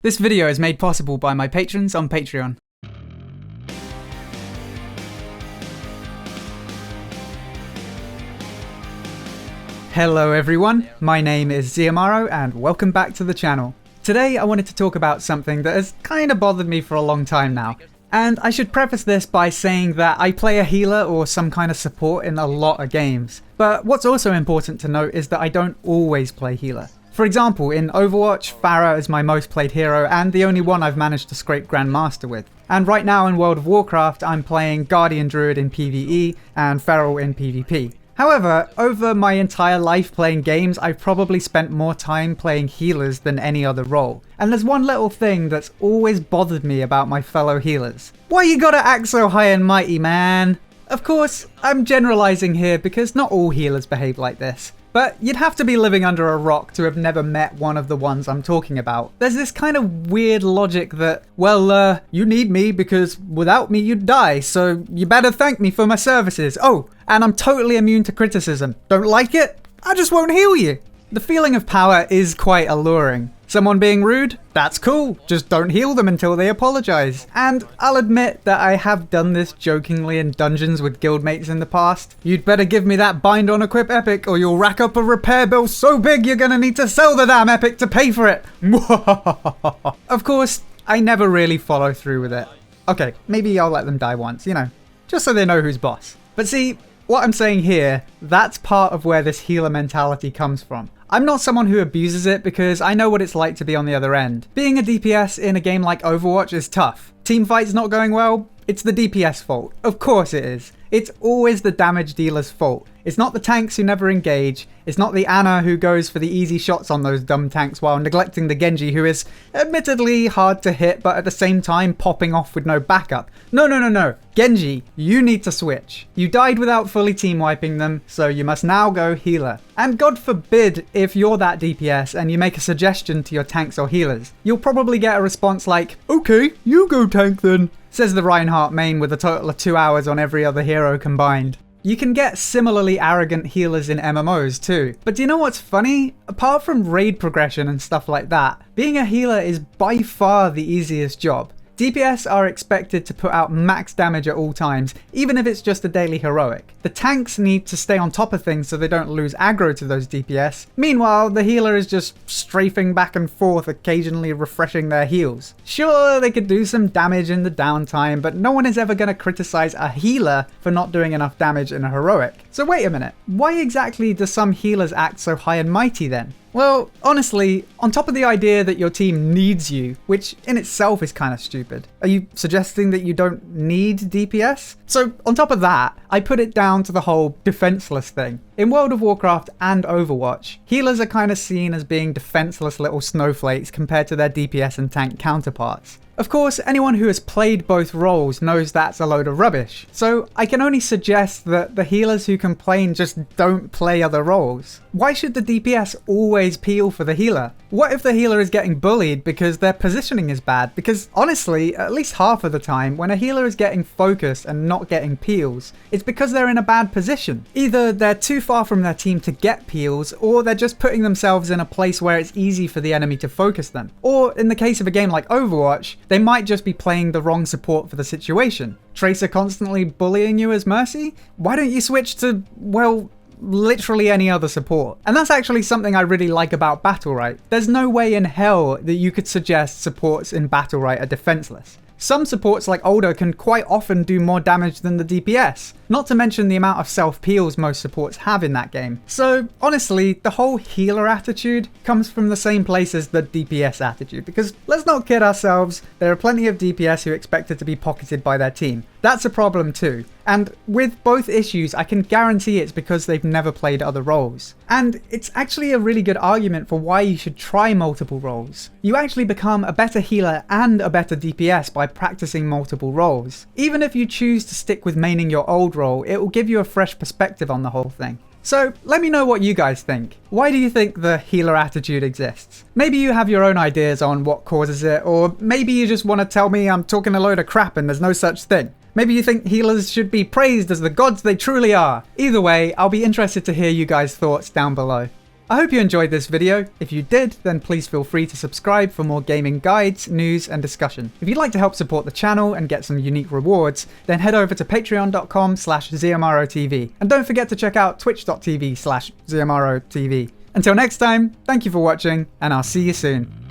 This video is made possible by my patrons on Patreon. Hello everyone, my name is Xiomaro and welcome back to the channel. Today I wanted to talk about something that has kinda bothered me for a long time now. And I should preface this by saying that I play a healer or some kind of support in a lot of games. But what's also important to note is that I don't always play healer. For example, in Overwatch, Pharah is my most played hero and the only one I've managed to scrape Grandmaster with. And right now in World of Warcraft, I'm playing Guardian Druid in PvE and Feral in PvP. However, over my entire life playing games, I've probably spent more time playing healers than any other role. And there's one little thing that's always bothered me about my fellow healers. Why you gotta act so high and mighty, man? Of course, I'm generalizing here because not all healers behave like this. But you'd have to be living under a rock to have never met one of the ones I'm talking about. There's this kind of weird logic that, well, you need me because without me you'd die, so you better thank me for my services. Oh, and I'm totally immune to criticism. Don't like it? I just won't heal you. The feeling of power is quite alluring. Someone being rude? That's cool. Just don't heal them until they apologize. And I'll admit that I have done this jokingly in dungeons with guildmates in the past. You'd better give me that bind on equip epic or you'll rack up a repair bill so big you're gonna need to sell the damn epic to pay for it. Of course, I never really follow through with it. Okay, maybe I'll let them die once, you know, just so they know who's boss. But see, what I'm saying here, that's part of where this healer mentality comes from. I'm not someone who abuses it because I know what it's like to be on the other end. Being a DPS in a game like Overwatch is tough. Teamfights not going well? It's the DPS fault. Of course it is. It's always the damage dealer's fault. It's not the tanks who never engage. It's not the Ana who goes for the easy shots on those dumb tanks while neglecting the Genji who is admittedly hard to hit but at the same time popping off with no backup. No. Genji, you need to switch. You died without fully team wiping them, so you must now go healer. And God forbid if you're that DPS and you make a suggestion to your tanks or healers. You'll probably get a response like, okay, you go tank then, says the Reinhardt main with a total of 2 hours on every other hero combined. You can get similarly arrogant healers in MMOs too. But do you know what's funny? Apart from raid progression and stuff like that, being a healer is by far the easiest job. DPS are expected to put out max damage at all times, even if it's just a daily heroic. The tanks need to stay on top of things so they don't lose aggro to those DPS. Meanwhile, the healer is just strafing back and forth, occasionally refreshing their heals. Sure, they could do some damage in the downtime, but no one is ever going to criticize a healer for not doing enough damage in a heroic. So wait a minute, why exactly do some healers act so high and mighty then? Well, honestly, on top of the idea that your team needs you, which in itself is kind of stupid, are you suggesting that you don't need DPS? So on top of that, I put it down to the whole defenseless thing. In World of Warcraft and Overwatch, healers are kind of seen as being defenseless little snowflakes compared to their DPS and tank counterparts. Of course, anyone who has played both roles knows that's a load of rubbish, so I can only suggest that the healers who complain just don't play other roles. Why should the DPS always peel for the healer? What if the healer is getting bullied because their positioning is bad? Because honestly, at least half of the time, when a healer is getting focused and not getting peels, it's because they're in a bad position. Either they're too far from their team to get peels, or they're just putting themselves in a place where it's easy for the enemy to focus them. Or in the case of a game like Overwatch, they might just be playing the wrong support for the situation. Tracer constantly bullying you as Mercy? Why don't you switch to, well, literally any other support? And that's actually something I really like about Battlerite. There's no way in hell that you could suggest supports in Battlerite are defenseless. Some supports like Older can quite often do more damage than the DPS, not to mention the amount of self-peels most supports have in that game. So honestly, the whole healer attitude comes from the same place as the DPS attitude, because let's not kid ourselves, there are plenty of DPS who expect it to be pocketed by their team. That's a problem too. And with both issues, I can guarantee it's because they've never played other roles. And it's actually a really good argument for why you should try multiple roles. You actually become a better healer and a better DPS by practicing multiple roles. Even if you choose to stick with maining your old role, it will give you a fresh perspective on the whole thing. So let me know what you guys think. Why do you think the healer attitude exists? Maybe you have your own ideas on what causes it, or maybe you just want to tell me I'm talking a load of crap and there's no such thing. Maybe you think healers should be praised as the gods they truly are. Either way, I'll be interested to hear you guys' thoughts down below. I hope you enjoyed this video. If you did, then please feel free to subscribe for more gaming guides, news, and discussion. If you'd like to help support the channel and get some unique rewards, then head over to patreon.com/XiamaroTV. And don't forget to check out twitch.tv/XiamaroTV. Until next time, thank you for watching, and I'll see you soon.